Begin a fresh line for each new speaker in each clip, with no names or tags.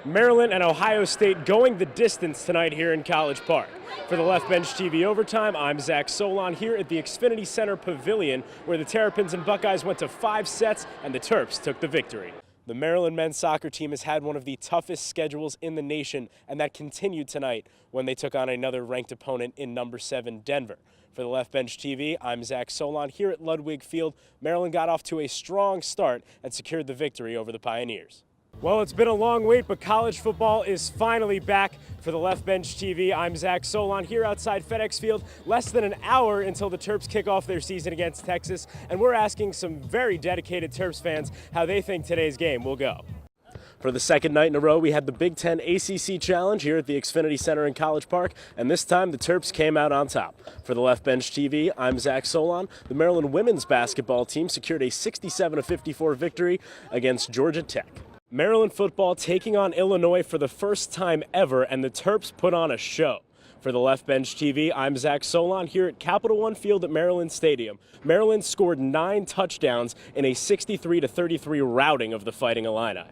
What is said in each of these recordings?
Maryland and Ohio State going the distance tonight here in College Park. For the Left Bench TV Overtime, I'm Zach Solon here at the Xfinity Center Pavilion, where the Terrapins and Buckeyes went to 5 sets and the Terps took the victory. The Maryland men's soccer team has had one of the toughest schedules in the nation, and that continued tonight when they took on another ranked opponent in number 7 Denver. For the Left Bench TV, I'm Zach Solon here at Ludwig Field. Maryland got off to a strong start and secured the victory over the Pioneers. Well, it's been a long wait, but college football is finally back. For the Left Bench TV, I'm Zach Solon here outside FedEx Field, less than an hour until the Terps kick off their season against Texas, and we're asking some very dedicated Terps fans how they think today's game will go. For the second night in a row, we had the Big Ten ACC Challenge here at the Xfinity Center in College Park, and this time the Terps came out on top. For the Left Bench TV, I'm Zach Solon. The Maryland women's basketball team secured a 67-54 victory against Georgia Tech. Maryland football taking on Illinois for the first time ever, and the Terps put on a show. For the Left Bench TV, I'm Zach Solon here at Capital One Field at Maryland Stadium. Maryland scored 9 touchdowns in a 63-33 routing of the Fighting Illini.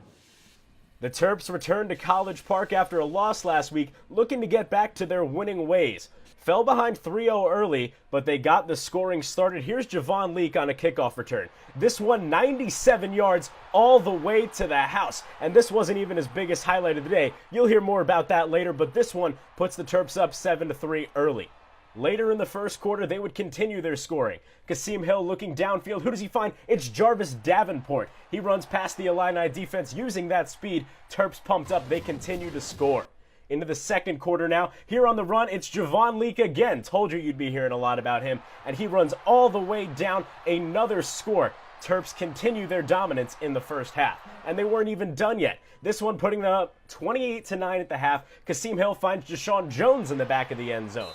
The Terps returned to College Park after a loss last week, looking to get back to their winning ways. Fell behind 3-0 early, but they got the scoring started. Here's Javon Leak on a kickoff return. This one 97 yards all the way to the house. And this wasn't even his biggest highlight of the day. You'll hear more about that later, but this one puts the Terps up 7-3 early. Later in the first quarter, they would continue their scoring. Kasim Hill looking downfield. Who does he find? It's Jarvis Davenport. He runs past the Illini defense using that speed. Terps pumped up. They continue to score. Into the second quarter now. Here on the run, it's Javon Leak again. Told you you'd be hearing a lot about him. And he runs all the way down. Another score. Terps continue their dominance in the first half. And they weren't even done yet. This one putting them up 28-9 at the half. Kasim Hill finds Deshaun Jones in the back of the end zone.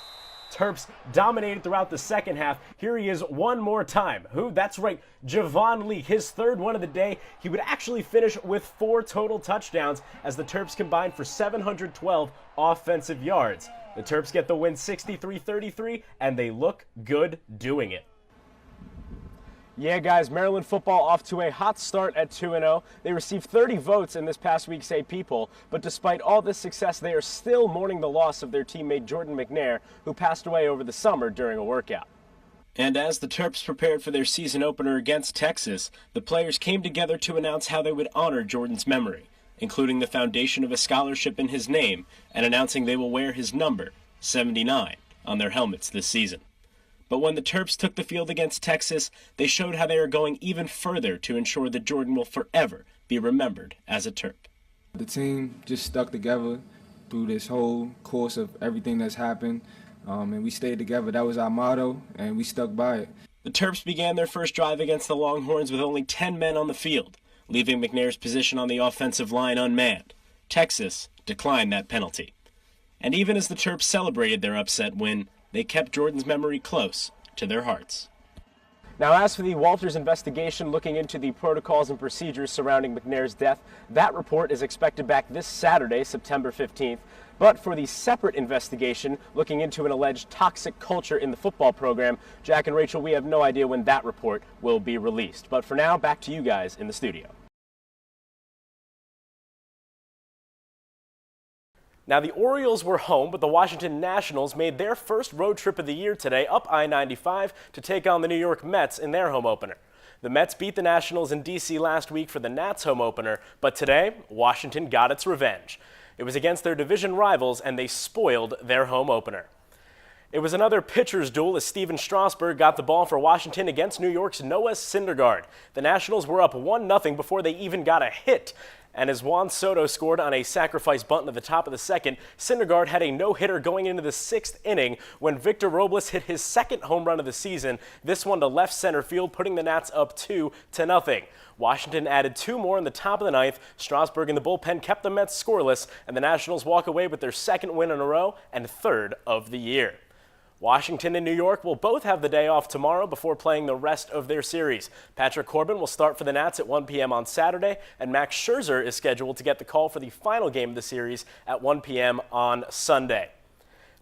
Terps dominated throughout the second half. Here he is one more time. Who? That's right, Javon Leak, his third one of the day. He would actually finish with 4 total touchdowns as the Terps combined for 712 offensive yards. The Terps get the win 63-33, and they look good doing it. Yeah, guys, Maryland football off to a hot start at 2-0. They received 30 votes in this past week's AP poll, but despite all this success, they are still mourning the loss of their teammate Jordan McNair, who passed away over the summer during a workout. And as the Terps prepared for their season opener against Texas, the players came together to announce how they would honor Jordan's memory, including the foundation of a scholarship in his name and announcing they will wear his number, 79, on their helmets this season. But when the Terps took the field against Texas, they showed how they are going even further to ensure that Jordan will forever be remembered as a Terp.
The team just stuck together through this whole course of everything that's happened, and we stayed together. That was our motto, and we stuck by it.
The Terps began their first drive against the Longhorns with only 10 men on the field, leaving McNair's position on the offensive line unmanned. Texas declined that penalty. And even as the Terps celebrated their upset win, they kept Jordan's memory close to their hearts. Now, as for the Walters investigation looking into the protocols and procedures surrounding McNair's death, that report is expected back this Saturday, September 15th. But for the separate investigation looking into an alleged toxic culture in the football program, Jack and Rachel, we have no idea when that report will be released. But for now, back to you guys in the studio. Now, the Orioles were home, but the Washington Nationals made their first road trip of the year today up I-95 to take on the New York Mets in their home opener. The Mets beat the Nationals in D.C. last week for the Nats home opener, but today, Washington got its revenge. It was against their division rivals, and they spoiled their home opener. It was another pitcher's duel as Steven Strasburg got the ball for Washington against New York's Noah Syndergaard. The Nationals were up 1-0 before they even got a hit. And as Juan Soto scored on a sacrifice bunt at the top of the second, Syndergaard had a no-hitter going into the 6th inning when Victor Robles hit his second home run of the season, this one to left center field, putting the Nats up 2-0. Washington added 2 more in the top of the 9th. Strasburg in the bullpen kept the Mets scoreless, and the Nationals walk away with their 2nd win in a row and 3rd of the year. Washington and New York will both have the day off tomorrow before playing the rest of their series. Patrick Corbin will start for the Nats at 1 p.m. on Saturday, and Max Scherzer is scheduled to get the call for the final game of the series at 1 p.m. on Sunday.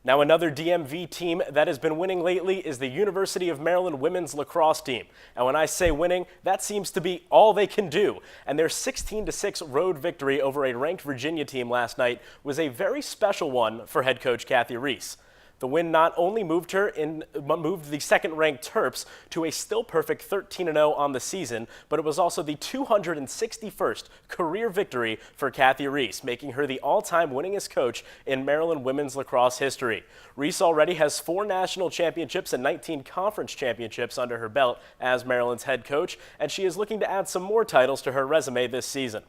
Now, another DMV team that has been winning lately is the University of Maryland women's lacrosse team. And when I say winning, that seems to be all they can do. And their 16-6 road victory over a ranked Virginia team last night was a very special one for head coach Kathy Reese. The win not only moved the second-ranked Terps to a still perfect 13-0 on the season, but it was also the 261st career victory for Kathy Reese, making her the all-time winningest coach in Maryland women's lacrosse history. Reese already has 4 national championships and 19 conference championships under her belt as Maryland's head coach, and she is looking to add some more titles to her resume this season.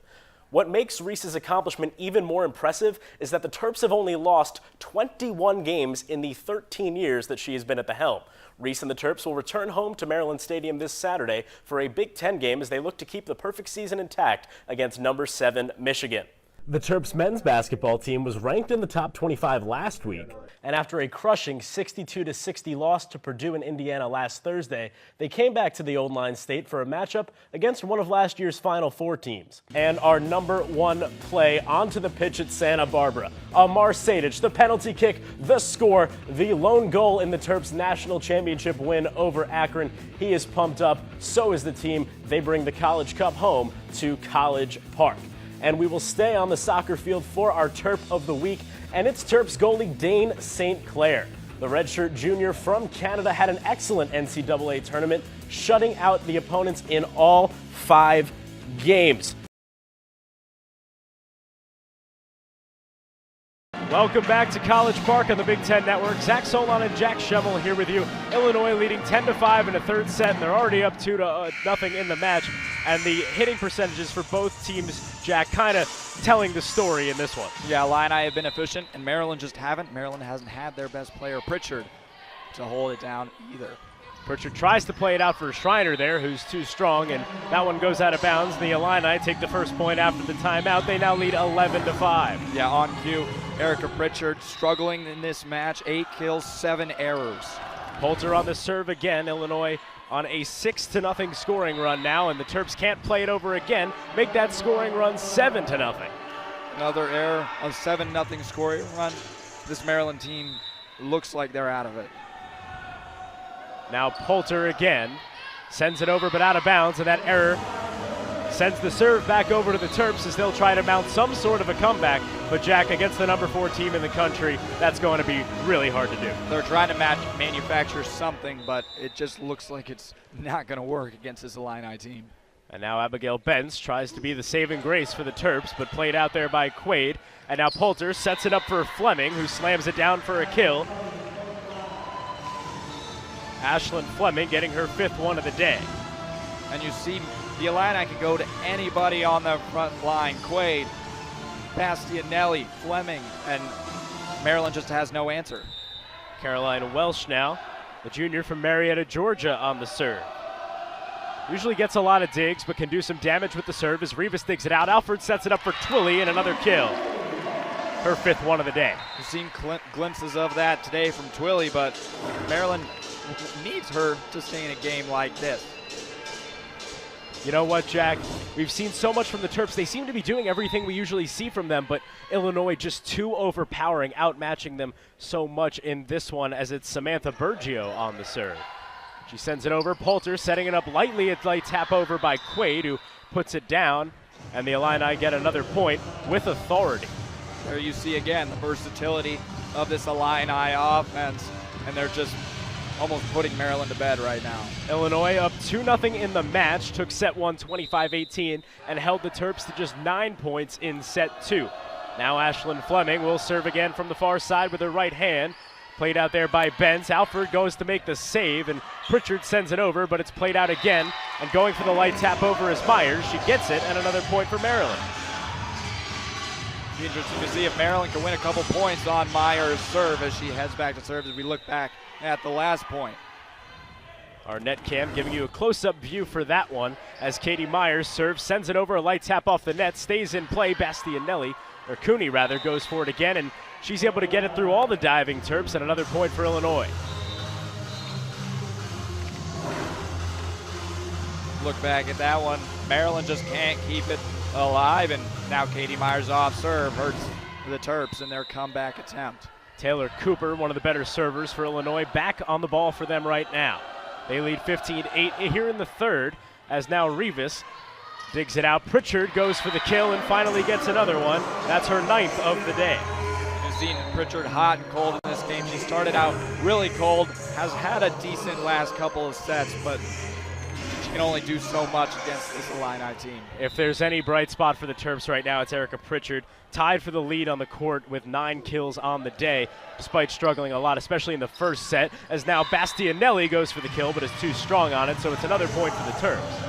What makes Reese's accomplishment even more impressive is that the Terps have only lost 21 games in the 13 years that she has been at the helm. Reese and the Terps will return home to Maryland Stadium this Saturday for a Big Ten game as they look to keep the perfect season intact against number 7 Michigan. The Terps men's basketball team was ranked in the top 25 last week, and after a crushing 62-60 loss to Purdue and Indiana last Thursday, they came back to the Old Line State for a matchup against one of last year's Final Four teams. And our number 1 play onto the pitch at Santa Barbara. Amar Sadic, the penalty kick, the score, the lone goal in the Terps national championship win over Akron. He is pumped up, so is the team. They bring the College Cup home to College Park. And we will stay on the soccer field for our Terp of the week, and it's Terps goalie Dane St. Clair. The redshirt junior from Canada had an excellent NCAA tournament, shutting out the opponents in all 5 games. Welcome back to College Park on the Big Ten Network. Zach Solon and Jack Schemmel here with you. Illinois leading 10-5 in the third set, and they're already up 2-0 in the match. And the hitting percentages for both teams, Jack, kind of telling the story in this one. Yeah, Illini have been efficient, and Maryland just haven't. Maryland hasn't had their best player, Pritchard, to hold it down either. Pritchard tries to play it out for Schreiner there, who's too strong, and that one goes out of bounds. The Illini take the first point after the timeout. They now lead 11-5. Yeah, on cue, Erica Pritchard struggling in this match. 8 kills, 7 errors. Poulter on the serve again. Illinois on a 6-0 scoring run now, and the Terps can't play it over again. Make that scoring run 7-0. Another error, a 7-0 scoring run. This Maryland team looks like they're out of it. Now Poulter again sends it over but out of bounds, and that error sends the serve back over to the Terps as they'll try to mount some sort of a comeback. But Jack, against the number 4 team in the country, that's going to be really hard to do. They're trying to manufacture something, but it just looks like it's not going to work against this Illini team. And now Abigail Benz tries to be the saving grace for the Terps, but played out there by Quaid. And now Poulter sets it up for Fleming, who slams it down for a kill. Ashlyn Fleming getting her 5th one of the day. And you see the Illini can go to anybody on the front line. Quaid, Bastianelli, Fleming, and Maryland just has no answer. Caroline Welsh now, the junior from Marietta, Georgia, on the serve. Usually gets a lot of digs, but can do some damage with the serve as Rivas digs it out. Alford sets it up for Twilley and another kill. Her 5th one of the day. We've seen glimpses of that today from Twilley, but Maryland needs her to stay in a game like this. You know what, Jack? We've seen so much from the Terps. They seem to be doing everything we usually see from them, but Illinois just too overpowering, outmatching them so much in this one as it's Samantha Bergio on the serve. She sends it over. Poulter setting it up lightly. It's light tap over by Quaid, who puts it down, and the Illini get another point with authority. There you see again the versatility of this Illini offense, and they're just almost putting Maryland to bed right now. Illinois up 2-0 in the match, took set 1 25-18 and held the Terps to just 9 points in set 2. Now Ashlyn Fleming will serve again from the far side with her right hand. Played out there by Benz. Alford goes to make the save, and Pritchard sends it over, but it's played out again. And going for the light tap over is Myers. She gets it, and another point for Maryland. Be interesting to see if Maryland can win a couple points on Myers' serve as she heads back to serve as we look back at the last point. Our net cam giving you a close-up view for that one as Katie Myers serves, sends it over, a light tap off the net, stays in play. Bastianelli, or Cooney rather, goes for it again, and she's able to get it through all the diving Terps, and another point for Illinois. Look back at that one. Maryland just can't keep it alive, and now Katie Myers off serve hurts the Terps in their comeback attempt. Taylor Cooper, one of the better servers for Illinois, back on the ball for them right now. They lead 15-8 here in the third, as now Rivas digs it out. Pritchard goes for the kill and finally gets another one. That's her 9th of the day.
You've seen Pritchard hot and cold in this game. She started out really cold, has had a decent last couple of sets, but she can only do so much against this Illini team.
If there's any bright spot for the Terps right now, it's Erica Pritchard, tied for the lead on the court with 9 kills on the day, despite struggling a lot, especially in the first set, as now Bastianelli goes for the kill, but is too strong on it, so it's another point for the Terps.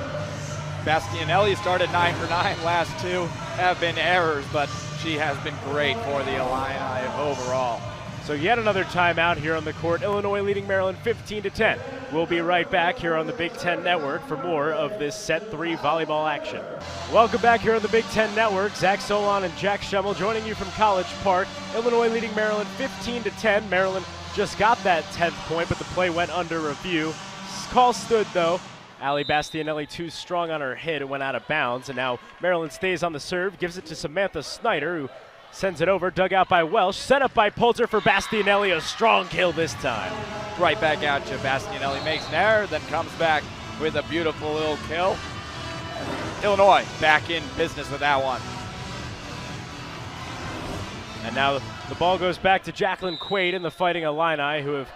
Bastianelli started 9 for 9. Last 2 have been errors, but she has been great for the Illini overall.
So yet another timeout here on the court. Illinois leading Maryland 15-10. We'll be right back here on the Big Ten Network for more of this Set 3 volleyball action. Welcome back here on the Big Ten Network. Zach Solon and Jack Schemmel joining you from College Park. Illinois leading Maryland 15-10. Maryland just got that 10th point, but the play went under review. Call stood, though. Ali Bastianelli too strong on her hit and went out of bounds. And now Maryland stays on the serve, gives it to Samantha Snyder, who sends it over, dug out by Welsh, set up by Poulter for Bastianelli, a strong kill this time.
Right back at you. Bastianelli makes an error, then comes back with a beautiful little kill. Illinois back in business with that one.
And now the ball goes back to Jacqueline Quaid and the Fighting Illini, who have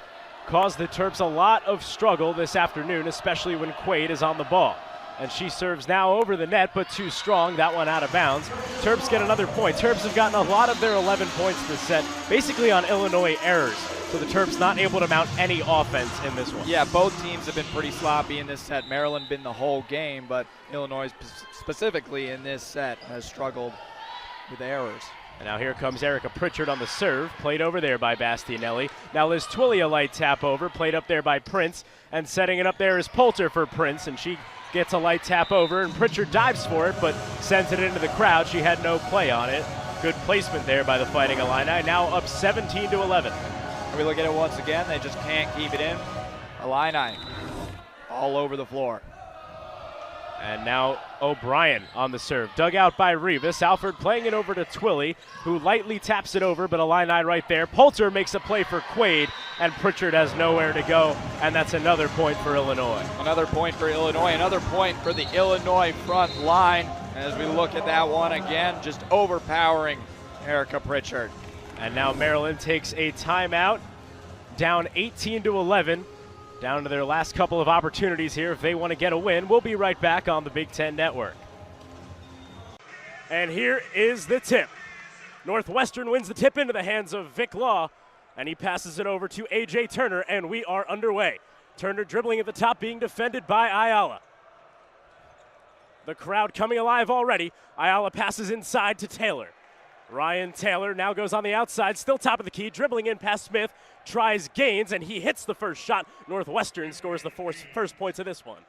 caused the Terps a lot of struggle this afternoon, especially when Quaid is on the ball. And she serves now over the net, but too strong. That one out of bounds. Terps get another point. Terps have gotten a lot of their 11 points this set, basically on Illinois errors. So the Terps not able to mount any offense in this one.
Yeah, both teams have been pretty sloppy in this set. Maryland been the whole game, but Illinois specifically in this set has struggled with errors.
And now here comes Erica Pritchard on the serve, played over there by Bastianelli. Now Liz Twilley, a light tap over, played up there by Prince, and setting it up there is Poulter for Prince, and she gets a light tap over, and Pritchard dives for it, but sends it into the crowd. She had no play on it. Good placement there by the Fighting Illini, now up 17-11.
We look at it once again, they just can't keep it in. Illini all over the floor.
And now O'Brien on the serve. Dug out by Rivas. Alford playing it over to Twilley, who lightly taps it over, but Illini right there. Poulter makes a play for Quaid, and Pritchard has nowhere to go, and that's another point for Illinois.
Another point for Illinois, another point for the Illinois front line. As we look at that one again, just overpowering Erica Pritchard.
And now Maryland takes a timeout, down 18-11. Down to their last couple of opportunities here if they want to get a win. We'll be right back on the Big Ten Network. And here is the tip. Northwestern wins the tip into the hands of Vic Law, and he passes it over to A.J. Turner, and we are underway. Turner dribbling at the top, being defended by Ayala. The crowd coming alive already. Ayala passes inside to Taylor. Ryan Taylor now goes on the outside, still top of the key, dribbling in past Smith, tries Gaines, and he hits the first shot. Northwestern scores the first points of this one.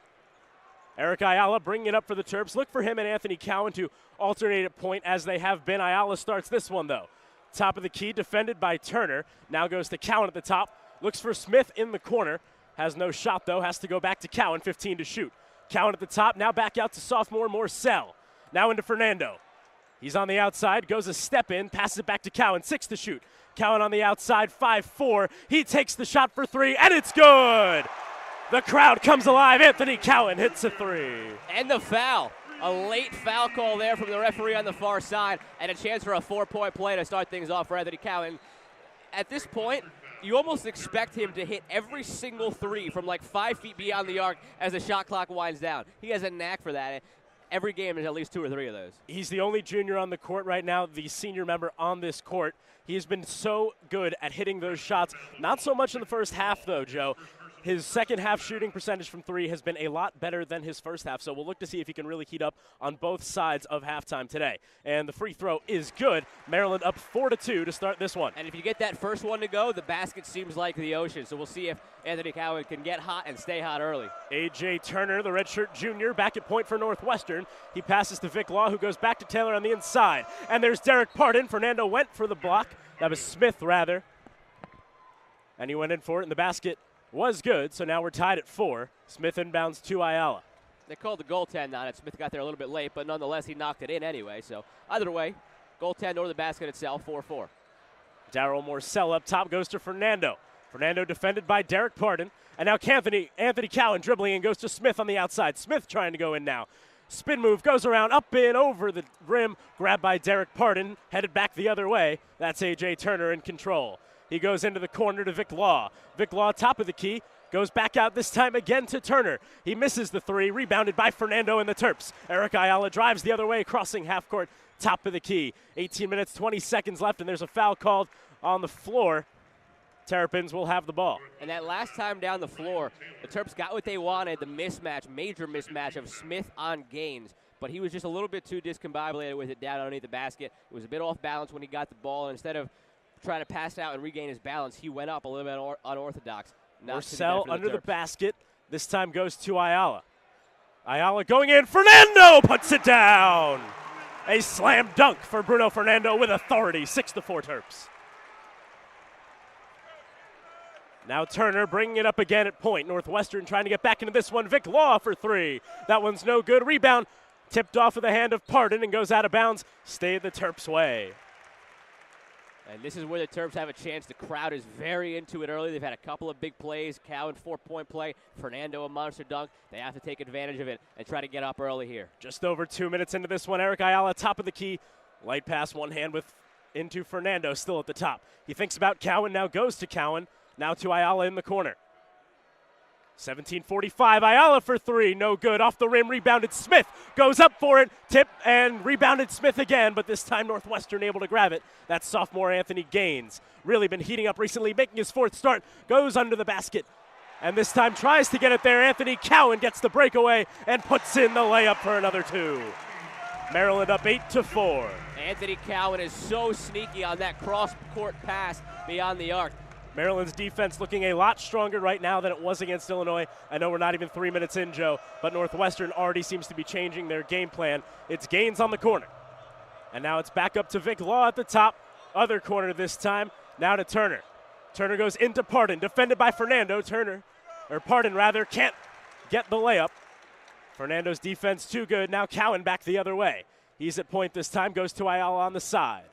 Eric Ayala bringing it up for the Terps. Look for him and Anthony Cowan to alternate at point as they have been. Ayala starts this one, though. Top of the key, defended by Turner. Now goes to Cowan at the top. Looks for Smith in the corner. Has no shot, though. Has to go back to Cowan, 15 to shoot. Cowan at the top, now back out to sophomore Morcell. Now into Fernando. He's on the outside, goes a step in, passes it back to Cowan, 6 to shoot. Cowan on the outside, 5-4. He takes the shot for 3, and it's good! The crowd comes alive. Anthony Cowan hits a 3.
And the foul. A late foul call there from the referee on the far side, and a chance for a 4-point play to start things off for Anthony Cowan. At this point, you almost expect him to hit every single 3 from like 5 feet beyond the arc as the shot clock winds down. He has a knack for that. Every game there's at least 2 or 3 of those.
He's the only junior on the court right now, the senior member on this court. He has been so good at hitting those shots. Not so much in the first half, though, Joe. His second half shooting percentage from 3 has been a lot better than his first half, so we'll look to see if he can really heat up on both sides of halftime today. And the free throw is good. Maryland up 4-2 to start this one.
And if you get that first one to go, the basket seems like the ocean, so we'll see if Anthony Cowan can get hot and stay hot early. A.J. Turner, the redshirt junior, back at point for Northwestern. He passes to Vic Law, who goes back to Taylor on the inside. And there's Derek Pardon. Fernando went for the block. That was Smith, rather. And he went in for it, and the basket was good, so now we're tied at 4. Smith inbounds to Ayala. They called the goaltend on it. Smith got there a little bit late, but nonetheless, he knocked it in anyway. So either way, goaltend or the basket itself, 4-4.
Darryl Morcell up top goes to Fernando. Fernando defended by Derek Pardon. And now Anthony Cowan dribbling and goes to Smith on the outside. Smith trying to go in now. Spin move, goes around, up and over the rim. Grabbed by Derek Pardon, headed back the other way. That's A.J. Turner in control. He goes into the corner to Vic Law. Vic Law, top of the key, goes back out this time again to Turner. He misses the three, rebounded by Fernando and the Terps. Eric Ayala drives the other way, crossing half court, top of the key. 18 minutes, 20 seconds left, and there's a foul called on the floor. Terrapins will have the ball.
And that last time down the floor, the Terps got what they wanted, the mismatch, major mismatch of Smith on Gaines. But he was just a little bit too discombobulated with it down underneath the basket. It was a bit off balance when he got the ball. And instead of trying to pass it out and regain his balance, he went up a little bit unorthodox.
Morcell under the basket. This time goes to Ayala. Ayala going in. Fernando puts it down. A slam dunk for Bruno Fernando with authority. 6-4 Terps. Now Turner bringing it up again at point. Northwestern trying to get back into this one. Vic Law for three. That one's no good. Rebound tipped off of the hand of Pardon and goes out of bounds. Stay the Terps' way.
And this is where the Terps have a chance. The crowd is very into it early. They've had a couple of big plays. Cowan 4-point play. Fernando a monster dunk. They have to take advantage of it and try to get up early here.
Just over 2 minutes into this one. Eric Ayala top of the key. Light pass one hand into Fernando still at the top. He thinks about Cowan, now goes to Cowan. Now to Ayala in the corner. 17:45, Ayala for three, no good. Off the rim, rebounded Smith. Goes up for it, tip, and rebounded Smith again, but this time Northwestern able to grab it. That's sophomore Anthony Gaines. Really been heating up recently, making his fourth start. Goes under the basket, and this time tries to get it there. Anthony Cowan gets the breakaway and puts in the layup for another two. Maryland up 8-4.
Anthony Cowan is so sneaky on that cross-court pass beyond the arc.
Maryland's defense looking a lot stronger right now than it was against Illinois. I know we're not even 3 minutes in, Joe, but Northwestern already seems to be changing their game plan. It's Gaines on the corner. And now it's back up to Vic Law at the top. Other corner this time. Now to Turner. Turner goes into Pardon, defended by Fernando. Pardon can't get the layup. Fernando's defense too good. Now Cowan back the other way. He's at point this time, goes to Ayala on the side.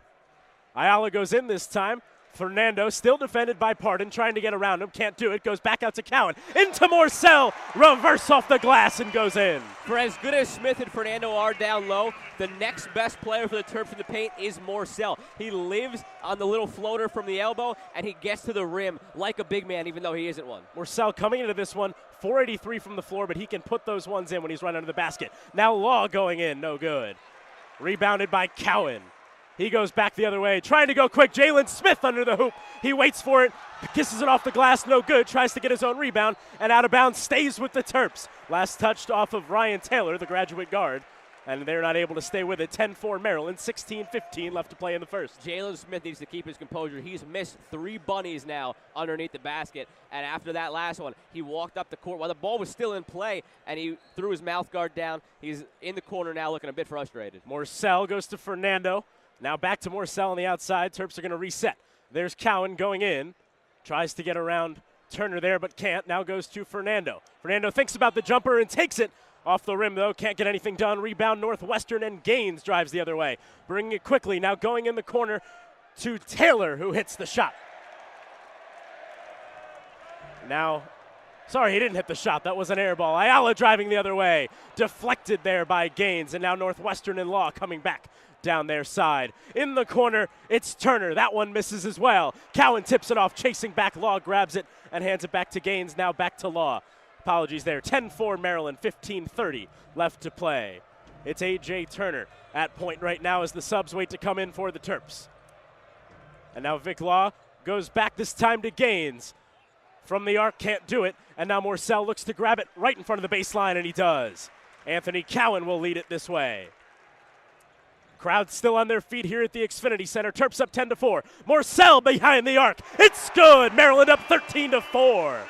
Ayala goes in this time. Fernando still defended by Pardon, trying to get around him. Can't do it. Goes back out to Cowan. Into Morcell. Reverse off the glass and goes in.
For as good as Smith and Fernando are down low, the next best player for the Terps in the paint is Morcell. He lives on the little floater from the elbow, and he gets to the rim like a big man, even though he isn't one.
Morcell coming into this one, 483 from the floor, but he can put those ones in when he's right under the basket. Now Law going in. No good. Rebounded by Cowan. He goes back the other way, trying to go quick. Jalen Smith under the hoop. He waits for it, kisses it off the glass, no good. Tries to get his own rebound, and out of bounds, stays with the Terps. Last touched off of Ryan Taylor, the graduate guard, and they're not able to stay with it. 10-4 Maryland, 16-15 left to play in the first.
Jalen Smith needs to keep his composure. He's missed 3 bunnies now underneath the basket, and after that last one, he walked up the court while the ball was still in play, and he threw his mouth guard down. He's in the corner now looking a bit frustrated.
Morcell goes to Fernando. Now back to Morcell on the outside. Terps are going to reset. There's Cowan going in. Tries to get around Turner there, but can't. Now goes to Fernando. Fernando thinks about the jumper and takes it. Off the rim, though. Can't get anything done. Rebound Northwestern, and Gaines drives the other way. Bringing it quickly. Now going in the corner to Taylor, who hits the shot. Sorry, he didn't hit the shot. That was an air ball. Ayala driving the other way. Deflected there by Gaines, and now Northwestern and Law coming back down their side. In the corner, it's Turner. That one misses as well. Cowan tips it off, chasing back. Law grabs it and hands it back to Gaines. Now back to Law. Apologies there. 10-4 Maryland, 15:30 left to play. It's A.J. Turner at point right now as the subs wait to come in for the Terps. And now Vic Law goes back this time to Gaines. From the arc, can't do it. And now Morcell looks to grab it right in front of the baseline, and he does. Anthony Cowan will lead it this way. Crowd still on their feet here at the Xfinity Center. Terps up 10-4. Morcell behind the arc. It's good. Maryland up 13-4.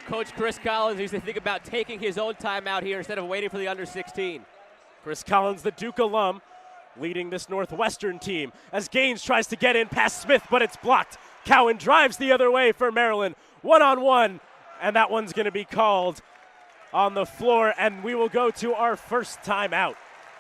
Coach Chris Collins needs to think about taking his own timeout here instead of waiting for the under 16.
Chris Collins, the Duke alum, leading this Northwestern team as Gaines tries to get in past Smith, but it's blocked. Cowan drives the other way for Maryland. One-on-one, and that one's going to be called on the floor, and we will go to our first timeout.